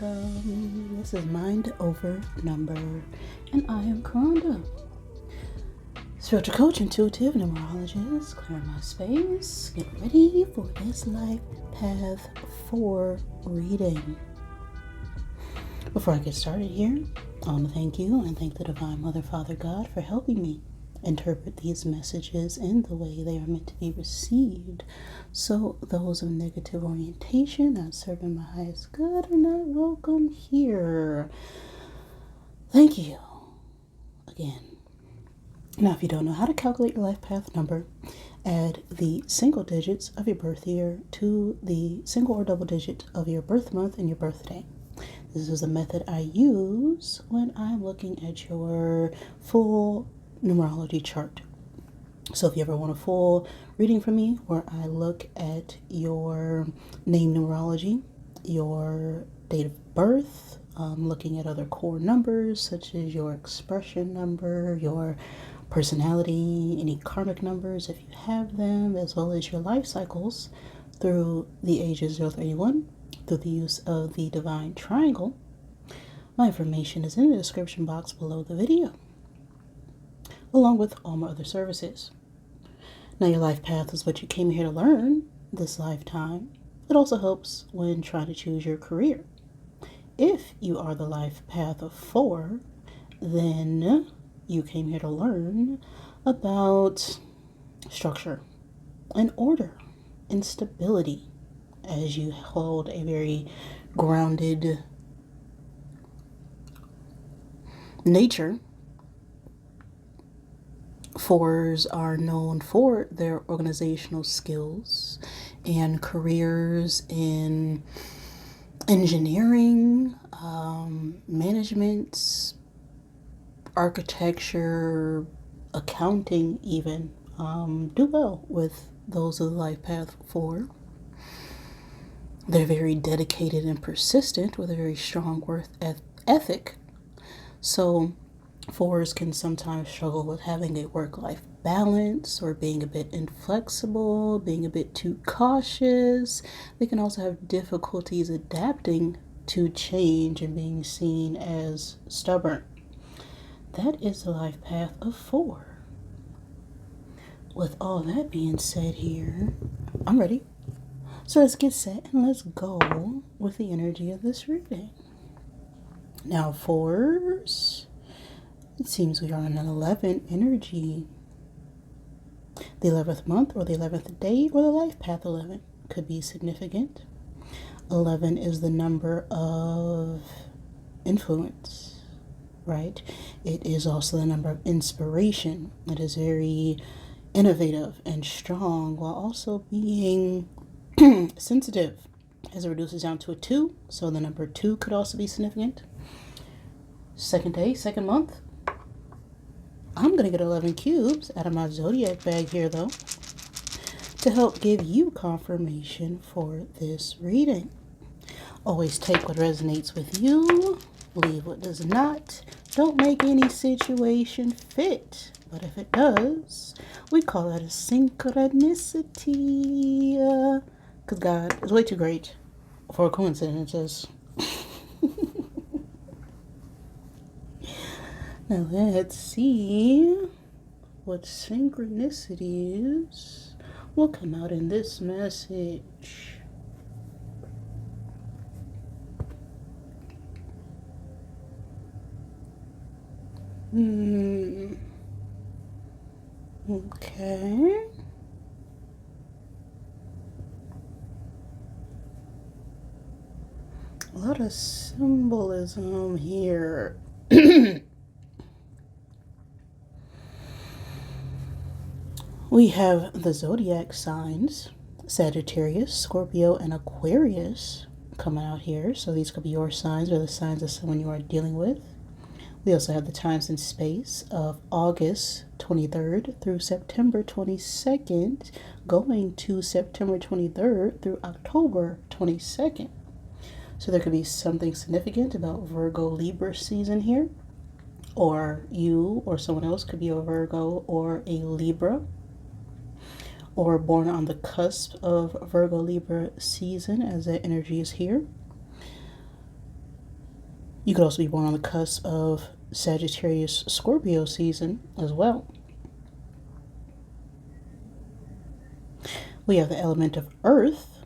welcome. This is Mind Over Number, and I am Karonda, spiritual coach, intuitive numerologist, clearing my space, get ready for this Life Path 4 reading. Before I get started here, I want to thank you and thank the Divine Mother, Father, God for helping me interpret these messages in the way they are meant to be received. So those of negative orientation, not serving my highest good, are not welcome here. Thank you again. Now, if you don't know how to calculate your life path number, add the single digits of your birth year to the single or double digit of your birth month and your birthday. This is a method I use when I'm looking at your full numerology chart. So if you ever want a full reading from me where I look at your name numerology, your date of birth, looking at other core numbers such as your expression number, your personality, any karmic numbers if you have them, as well as your life cycles through the ages 0 through 81 through the use of the divine triangle, my information is in the description box below the video, along with all my other services. Now, your life path is what you came here to learn this lifetime. It also helps when trying to choose your career. If you are the life path of 4, then you came here to learn about structure and order and stability as you hold a very grounded nature. 4s are known for their organizational skills and careers in engineering, management, architecture, accounting even. Do well with those of the life path 4. They're very dedicated and persistent with a very strong work ethic. So 4s can sometimes struggle with having a work-life balance or being a bit inflexible, being a bit too cautious. They can also have difficulties adapting to change and being seen as stubborn. That is the life path of 4. With all that being said here, I'm ready. So let's get set and let's go with the energy of this reading. Now, 4s, it seems we are in an 11 energy. The 11th month or the 11th day or the life path 11 could be significant. 11 is the number of influence, right? It is also the number of inspiration. It is very innovative and strong while also being sensitive, as it reduces down to a 2. So the number 2 could also be significant. Second day, second month. I'm going to get 11 cubes out of my Zodiac bag here, though, to help give you confirmation for this reading. Always take what resonates with you, leave what does not. Don't make any situation fit, but if it does, we call that a synchronicity, because God is way too great for coincidences. Now let's see what synchronicities will come out in this message. Okay. A lot of symbolism here. We have the zodiac signs, Sagittarius, Scorpio, and Aquarius coming out here. So these could be your signs or the signs of someone you are dealing with. We also have the times and space of August 23rd through September 22nd, going to September 23rd through October 22nd. So there could be something significant about Virgo Libra season here, or you or someone else could be a Virgo or a Libra, or born on the cusp of Virgo Libra season, as that energy is here. You could also be born on the cusp of Sagittarius Scorpio season as well. We have the element of earth,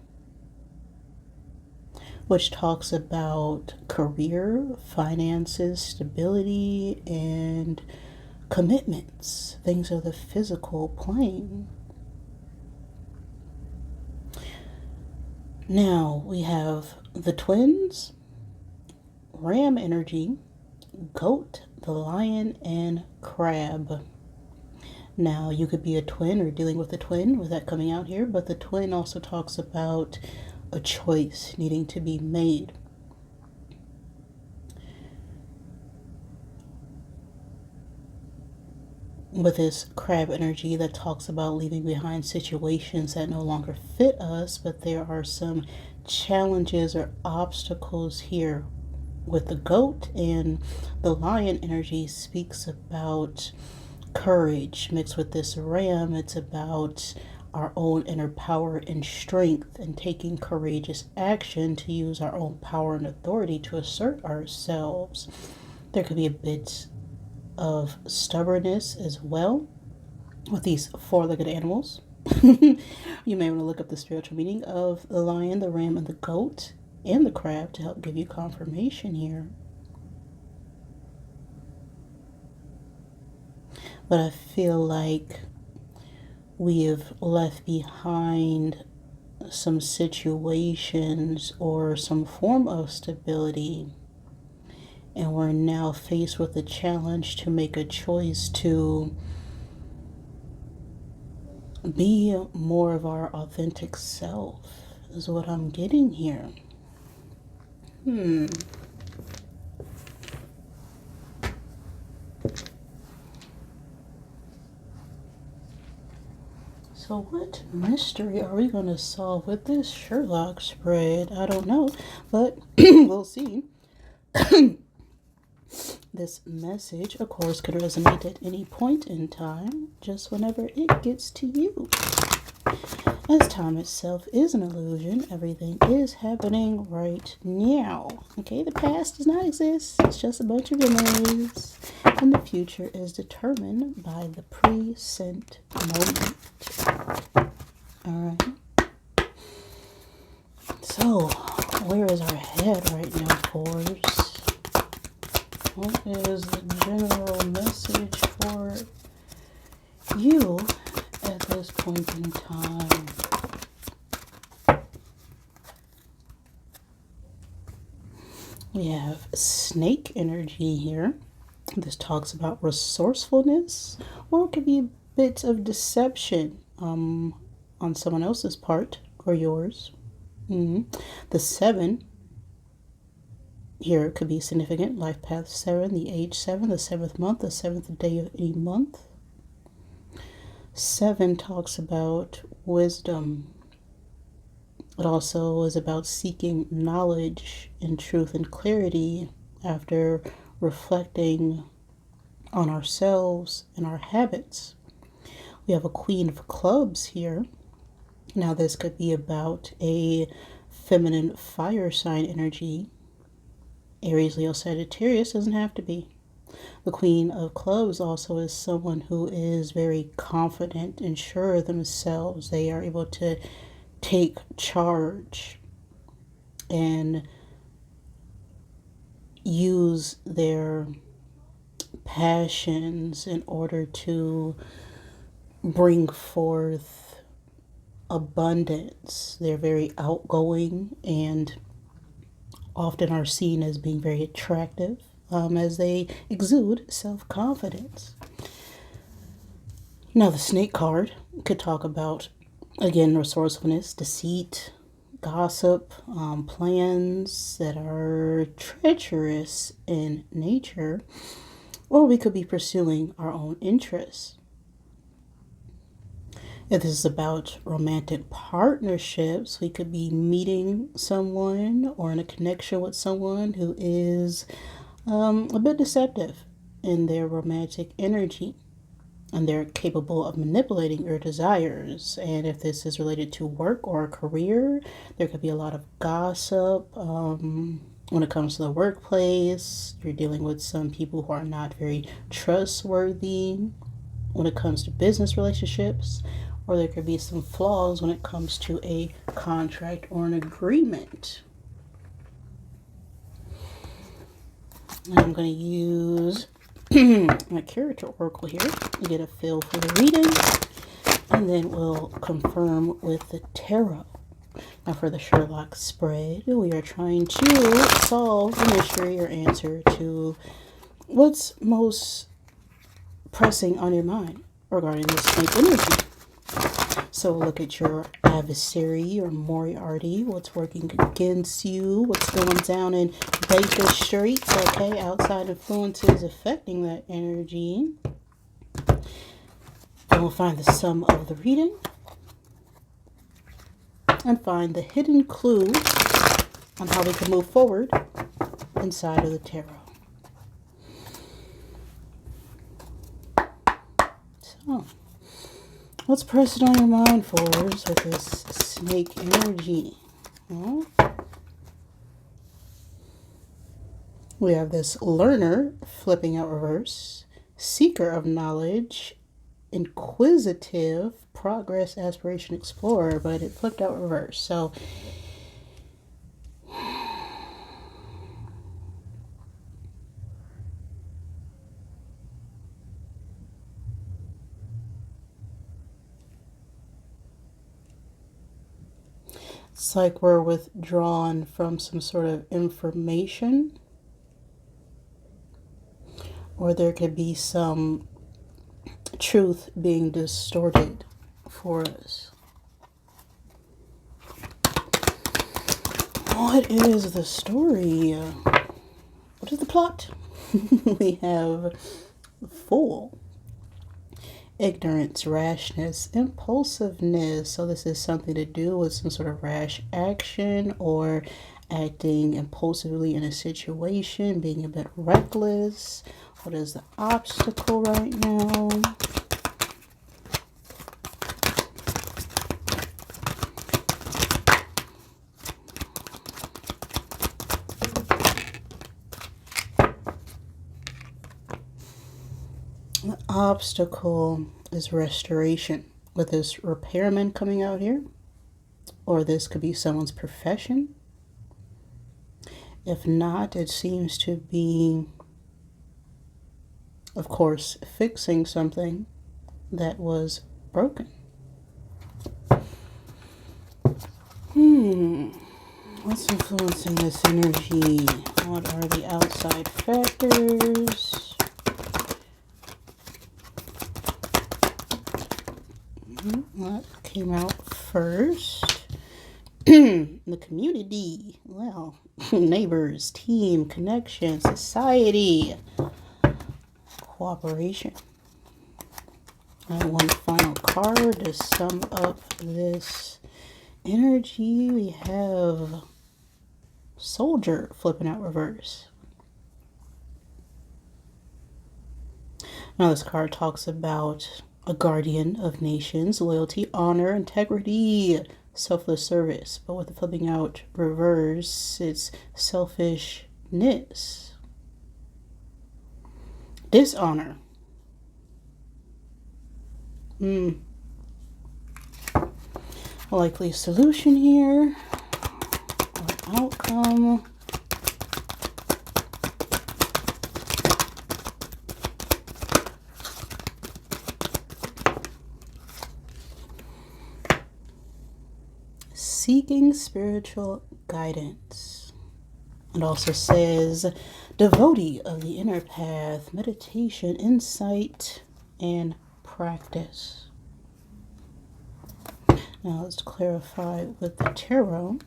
which talks about career, finances, stability, and commitments, things of the physical plane. Now we have the twins, ram energy, goat, the lion, and crab. Now you could be a twin or dealing with a twin with that coming out here, but the twin also talks about a choice needing to be made. With this crab energy that talks about leaving behind situations that no longer fit us, but there are some challenges or obstacles here with the goat, and the lion energy speaks about courage. Mixed with this ram, it's about our own inner power and strength and taking courageous action to use our own power and authority to assert ourselves. There could be a bit of stubbornness as well with these four-legged animals. You may want to look up the spiritual meaning of the lion, the ram, and the goat, and the crab to help give you confirmation here. But I feel like we have left behind some situations or some form of stability, and we're now faced with a challenge to make a choice to be more of our authentic self, is what I'm getting here. So what mystery are we going to solve with this Sherlock spread? I don't know, but we'll see. This message, of course, could resonate at any point in time, just whenever it gets to you. As time itself is an illusion, everything is happening right now. Okay, the past does not exist. It's just a bunch of memories. And the future is determined by the present moment. Alright. So, where is our head right now, Force? What is the general message for you at this point in time? We have snake energy here. This talks about resourcefulness, or it could be bits of deception on someone else's part or yours. The 7 here could be significant. Life path 7, the age 7, the 7th month, the 7th day of any month. 7 talks about wisdom. It also is about seeking knowledge and truth and clarity after reflecting on ourselves and our habits. We have a Queen of Clubs here. Now this could be about a feminine fire sign energy. Aries, Leo, Sagittarius doesn't have to be. The Queen of Clubs also is someone who is very confident and sure of themselves. They are able to take charge and use their passions in order to bring forth abundance. They're very outgoing and often are seen as being very attractive as they exude self-confidence. Now the snake card could talk about, again, resourcefulness, deceit, gossip, plans that are treacherous in nature, or we could be pursuing our own interests. If this is about romantic partnerships, we could be meeting someone or in a connection with someone who is a bit deceptive in their romantic energy, and they're capable of manipulating your desires. And if this is related to work or a career, there could be a lot of gossip, When it comes to the workplace, you're dealing with some people who are not very trustworthy when it comes to business relationships, or there could be some flaws when it comes to a contract or an agreement. And I'm going to use my character oracle here to get a feel for the reading, and then we'll confirm with the tarot. Now for the Sherlock spread, we are trying to solve the mystery or answer to what's most pressing on your mind regarding this snake energy. So look at your adversary or Moriarty, what's working against you, what's going down in Baker Street, okay, outside influences affecting that energy. Then we'll find the sum of the reading and find the hidden clue on how we can move forward inside of the tarot. So, what's pressing on your mind, Fours, with this snake energy? Well, we have this learner flipping out reverse, seeker of knowledge, inquisitive, progress, aspiration, explorer, but it flipped out reverse. So it's like we're withdrawn from some sort of information, or there could be some truth being distorted for us. What is the story? What is the plot? We have fool, ignorance, rashness, impulsiveness. So this is something to do with some sort of rash action or acting impulsively in a situation, being a bit reckless. What is the obstacle right now? The obstacle is restoration, with this repairman coming out here, or this could be someone's profession. If not, it seems to be, of course, fixing something that was broken. What's influencing this energy? What are the outside factors? That came out first. The community. Well, neighbors, team, connection, society, cooperation. And one final card to sum up this energy. We have soldier flipping out reverse. Now this card talks about a guardian of nations, loyalty, honor, integrity, selfless service. But with the flipping out reverse, it's selfishness, dishonor. A likely solution here, or outcome. Seeking spiritual guidance. It also says devotee of the inner path, meditation, insight, and practice. Now let's clarify with the tarot.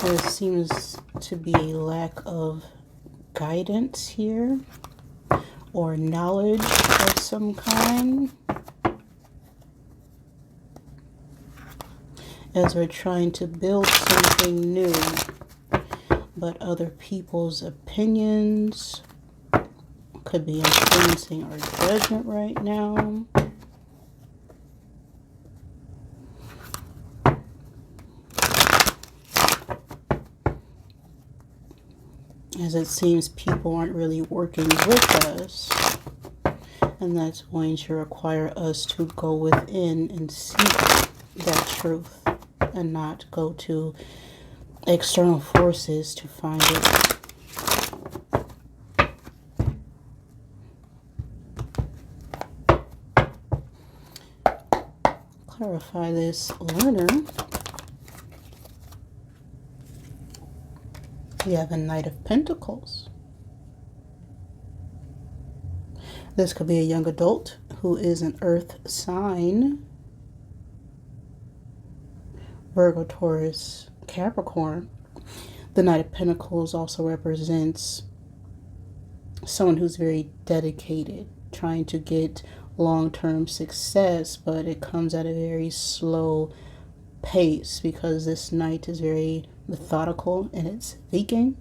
There seems to be a lack of guidance here, or knowledge of some kind, as we're trying to build something new, but other people's opinions could be influencing our judgment right now. as it seems people aren't really working with us. And that's going to require us to go within and seek that truth and not go to external forces to find it. Clarify this learner. We have a Knight of Pentacles. This could be a young adult who is an earth sign. Virgo, Taurus, Capricorn. The Knight of Pentacles also represents someone who's very dedicated, trying to get long-term success, but it comes at a very slow pace because this Knight is very methodical in its thinking.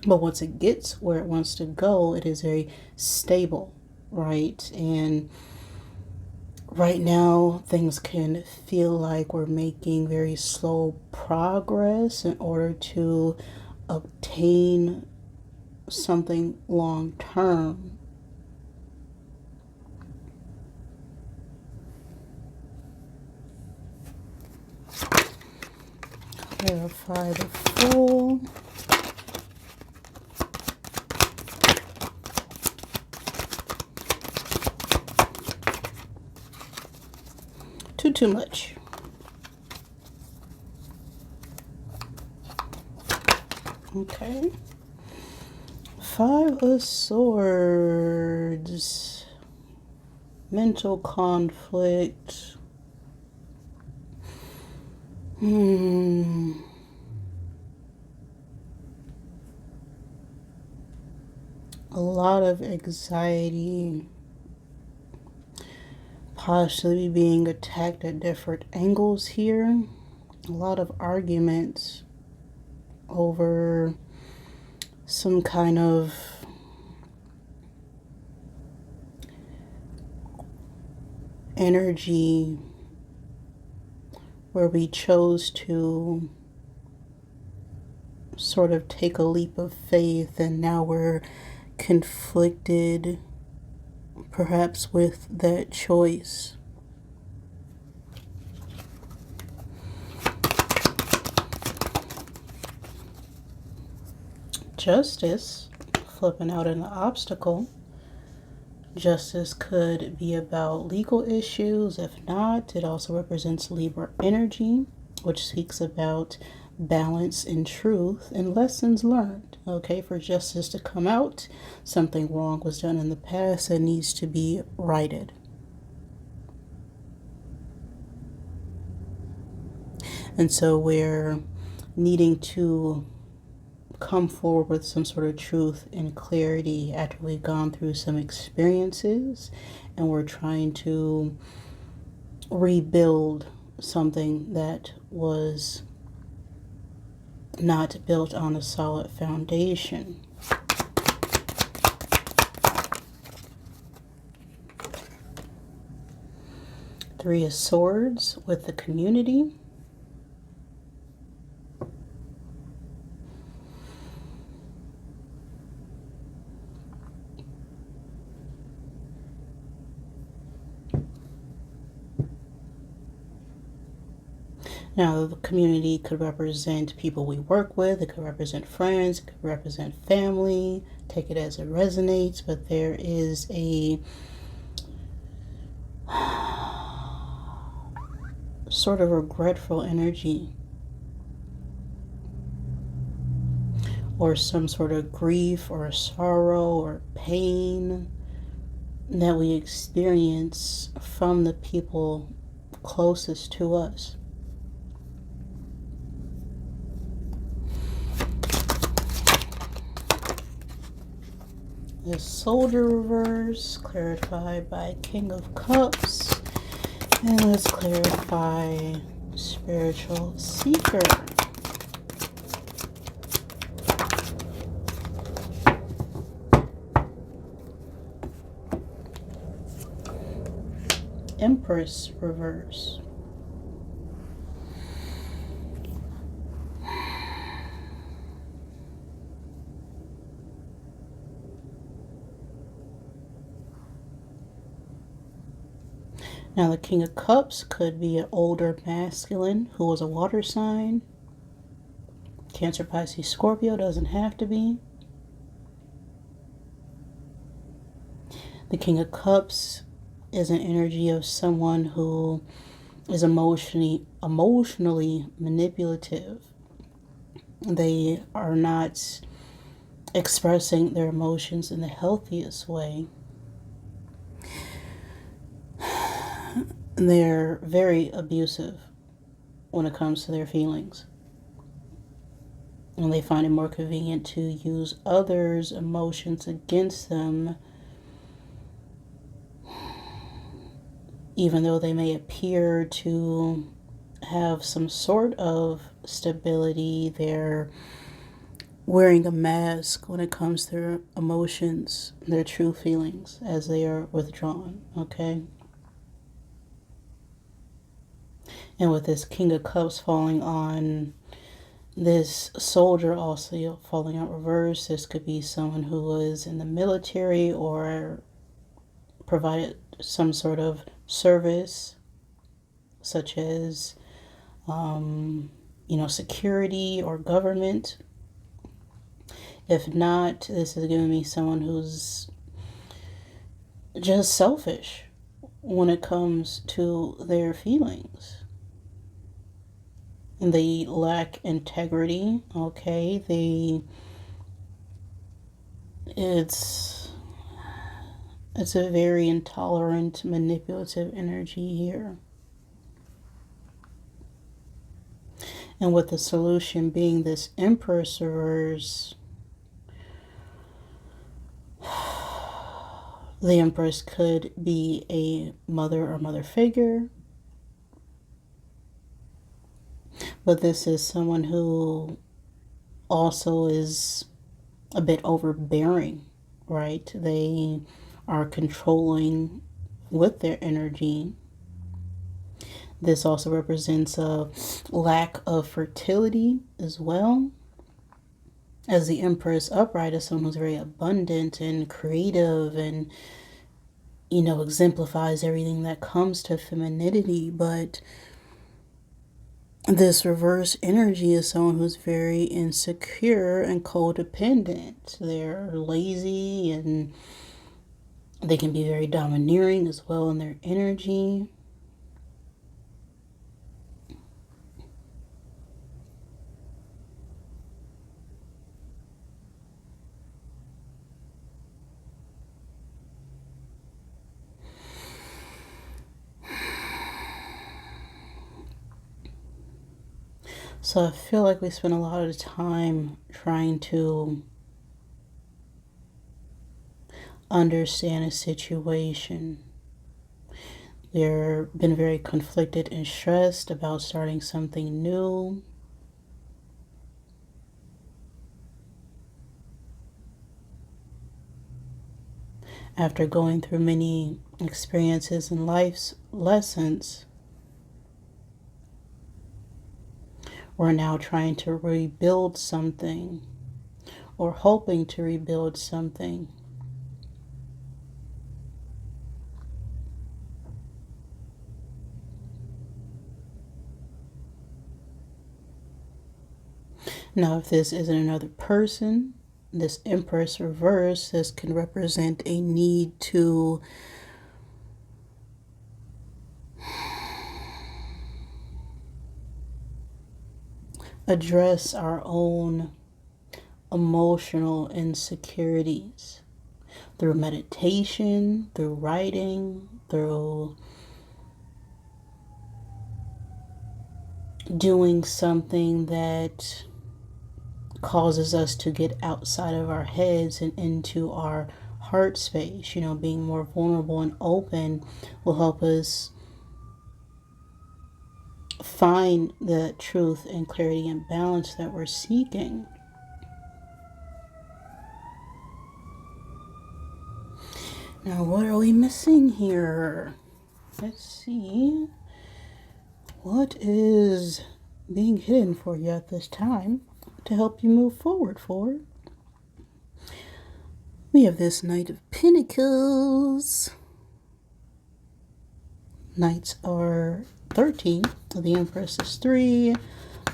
But once it gets where it wants to go, it is very stable, right? And right now, things can feel like we're making very slow progress in order to obtain something long term. Clarify the Fool. Too much. Okay. Five of Swords. Mental conflict. A lot of anxiety. Possibly being attacked at different angles here. A lot of arguments over some kind of energy where we chose to sort of take a leap of faith, and now we're conflicted perhaps with that choice. Justice, flipping out an obstacle. Justice could be about legal issues. If not, it also represents Libra energy, which speaks about balance and truth and lessons learned. Okay, for justice to come out, something wrong was done in the past that needs to be righted. And so we're needing to come forward with some sort of truth and clarity after we've gone through some experiences, and we're trying to rebuild something that was not built on a solid foundation. Three of Swords with the community. Now, the community could represent people we work with, it could represent friends, it could represent family, take it as it resonates, but there is a sort of regretful energy or some sort of grief or sorrow or pain that we experience from the people closest to us. The Soldier reverse, clarified by King of Cups. And let's clarify Spiritual Seeker. Empress reverse. Now, the King of Cups could be an older masculine who was a water sign. Cancer, Pisces, Scorpio, doesn't have to be. The King of Cups is an energy of someone who is emotionally manipulative. They are not expressing their emotions in the healthiest way. They're very abusive when it comes to their feelings. And they find it more convenient to use others' emotions against them, even though they may appear to have some sort of stability. They're wearing a mask when it comes to their emotions, their true feelings, as they are withdrawn, okay? And with this King of Cups falling on this soldier, also falling out reverse, this could be someone who was in the military or provided some sort of service, such as, security or government. If not, this is giving me someone who's just selfish when it comes to their feelings. And they lack integrity, okay? It's a very intolerant, manipulative energy here. And with the solution being this Empress reverse, the Empress could be a mother or mother figure. But this is someone who also is a bit overbearing, right? They are controlling with their energy. This also represents a lack of fertility as well, as the Empress upright is someone who's very abundant and creative and, exemplifies everything that comes to femininity. But this reverse energy is someone who's very insecure and codependent. They're lazy and they can be very domineering as well in their energy. So I feel like we spend a lot of time trying to understand a situation. They've been very conflicted and stressed about starting something new. After going through many experiences and life's lessons, we're now trying to rebuild something or hoping to rebuild something. Now, if this isn't another person, this Empress reverse, this can represent a need to address our own emotional insecurities through meditation, through writing, through doing something that causes us to get outside of our heads and into our heart space. Being more vulnerable and open will help us find the truth and clarity and balance that we're seeking. Now, what are we missing here? Let's see. What is being hidden for you at this time to help you move forward? We have this Knight of Pentacles, Knights are 13. The Empress is 3.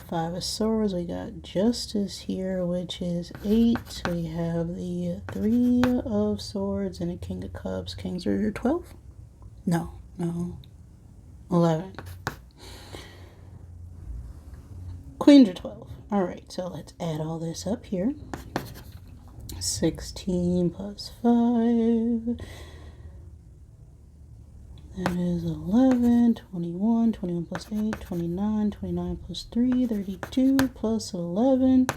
5 of Swords. We got Justice here, which is 8. We have the 3 of Swords and a King of Cups. Kings are 12? No. 11. Queens are 12. Alright, so let's add all this up here. 16 plus 5. That is 11, 21, 21 plus 8, 29, 29 plus 3, 32 plus 11.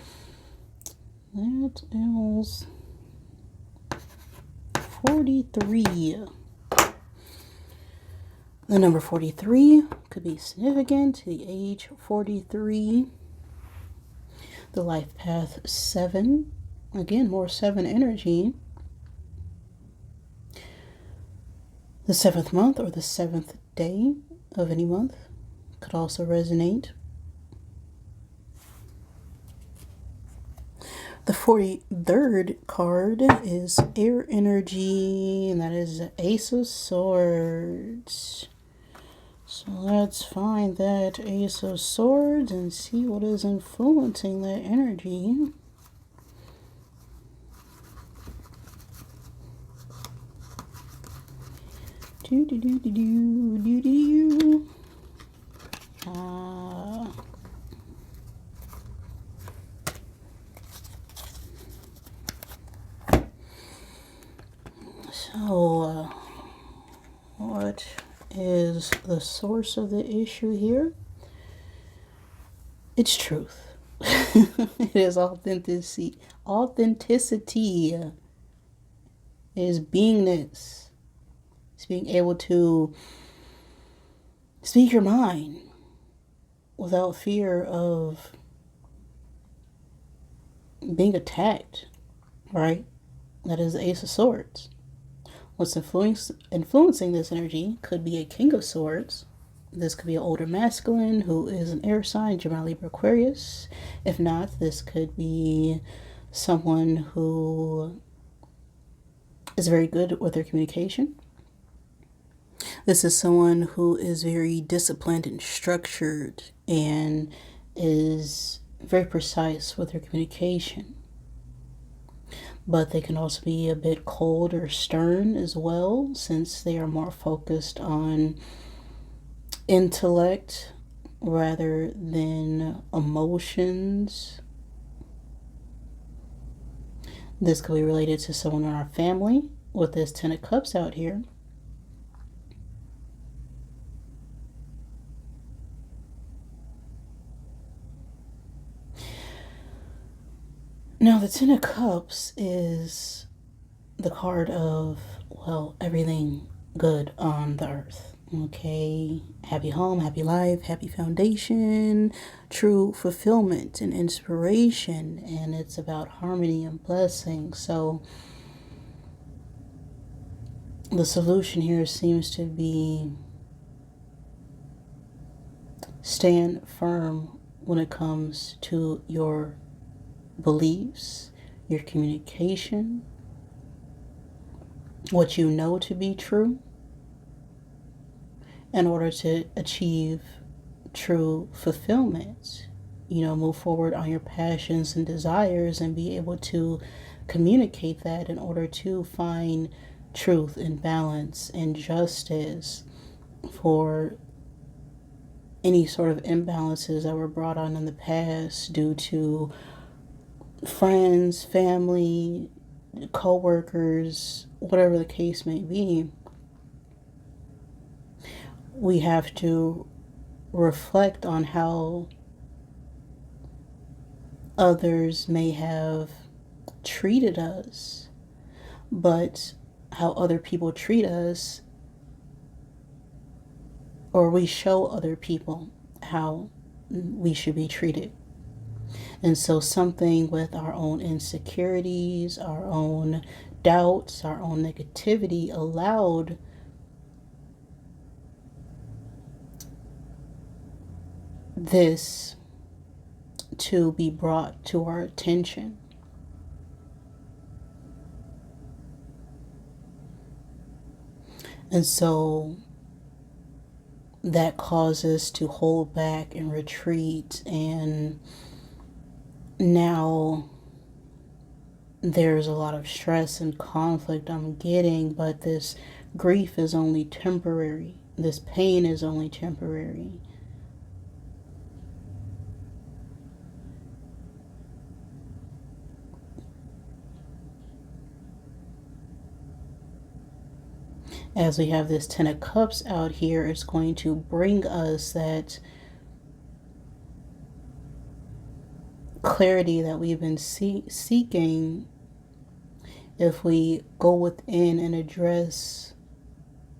That is 43. The number 43 could be significant. The age 43. The life path 7. Again, more 7 energy. The 7th month or the 7th day of any month could also resonate. The 43rd card is air energy, and that is the Ace of Swords. So let's find that Ace of Swords and see what is influencing that energy. So, what is the source of the issue here? It's truth. It is authenticity. Authenticity is beingness. It's being able to speak your mind without fear of being attacked, right? That is the Ace of Swords. What's influencing this energy could be a King of Swords. This could be an older masculine who is an air sign, Gemini, Libra, Aquarius. If not, this could be someone who is very good with their communication. This is someone who is very disciplined and structured and is very precise with their communication. But they can also be a bit cold or stern as well, since they are more focused on intellect rather than emotions. This could be related to someone in our family with this 10 of Cups out here. Now, the 10 of Cups is the card of, well, everything good on the earth. Okay, happy home, happy life, happy foundation, true fulfillment and inspiration, and it's about harmony and blessing. So the solution here seems to be stand firm when it comes to your beliefs, your communication, what you know to be true, in order to achieve true fulfillment. Move forward on your passions and desires and be able to communicate that in order to find truth and balance and justice for any sort of imbalances that were brought on in the past due to friends, family, co-workers, whatever the case may be. We have to reflect on how others may have treated us, but how other people treat us, or we show other people how we should be treated. And so something with our own insecurities, our own doubts, our own negativity allowed this to be brought to our attention. And so that cause us to hold back and retreat, and now there's a lot of stress and conflict I'm getting, but this grief is only temporary. This pain is only temporary. As we have this Ten of Cups out here, it's going to bring us that clarity that we've been seeking if we go within and address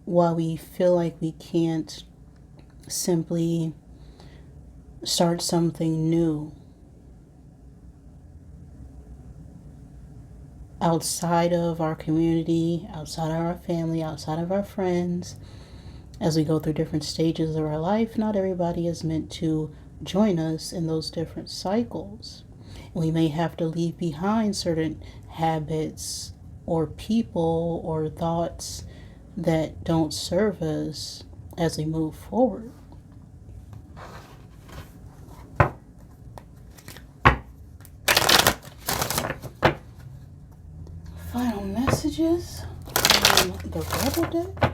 why we feel like we can't simply start something new outside of our community, outside of our family, outside of our friends. As we go through different stages of our life, not everybody is meant to join us in those different cycles. We may have to leave behind certain habits or people or thoughts that don't serve us as we move forward. Final messages from the Rebel deck.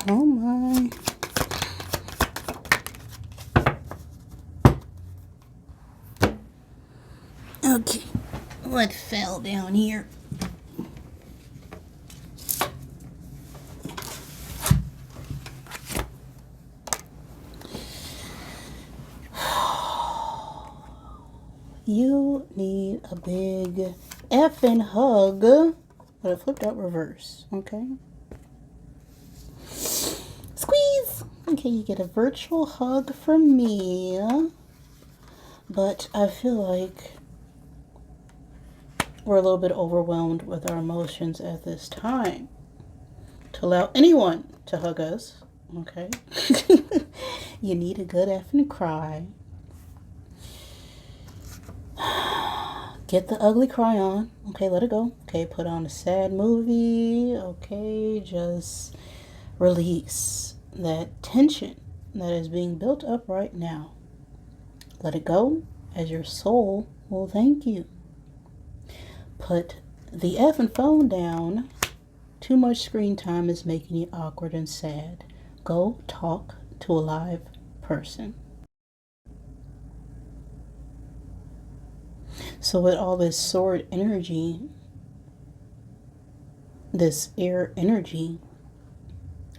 Oh my. Okay, what fell down here? You need a big effing hug, but it flipped out reverse, okay? Squeeze! Okay, you get a virtual hug from me, but I feel like we're a little bit overwhelmed with our emotions at this time to allow anyone to hug us, okay? You need a good effing cry. Get the ugly cry on. Okay, let it go. Okay, put on a sad movie. Okay, just release that tension that is being built up right now. Let it go, as your soul will thank you. Put the effing phone down. Too much screen time is making you awkward and sad. Go talk to a live person. So with all this sword energy, this air energy,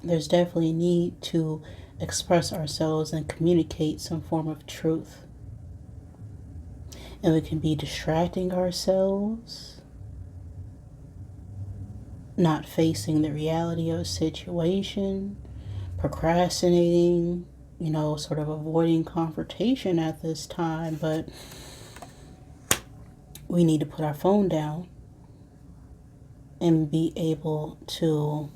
there's definitely a need to express ourselves and communicate some form of truth. And we can be distracting ourselves, not facing the reality of a situation, procrastinating, sort of avoiding confrontation at this time, but we need to put our phone down and be able to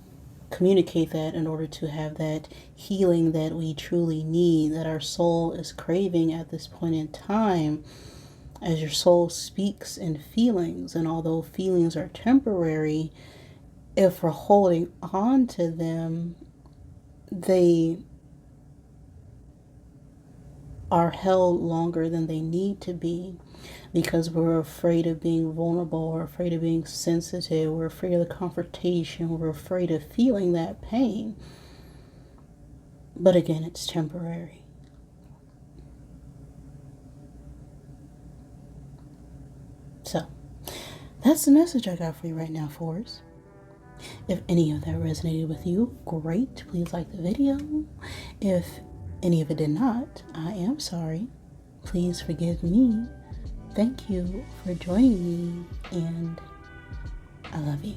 communicate that in order to have that healing that we truly need, that our soul is craving at this point in time. As your soul speaks in feelings, and although feelings are temporary, if we're holding on to them, they are held longer than they need to be, because we're afraid of being vulnerable, we're afraid of being sensitive, we're afraid of the confrontation, we're afraid of feeling that pain. But again, it's temporary. So, that's the message I got for you right now, Force. If any of that resonated with you, great. Please like the video. If any of it did not, I am sorry. Please forgive me. Thank you for joining me, and I love you.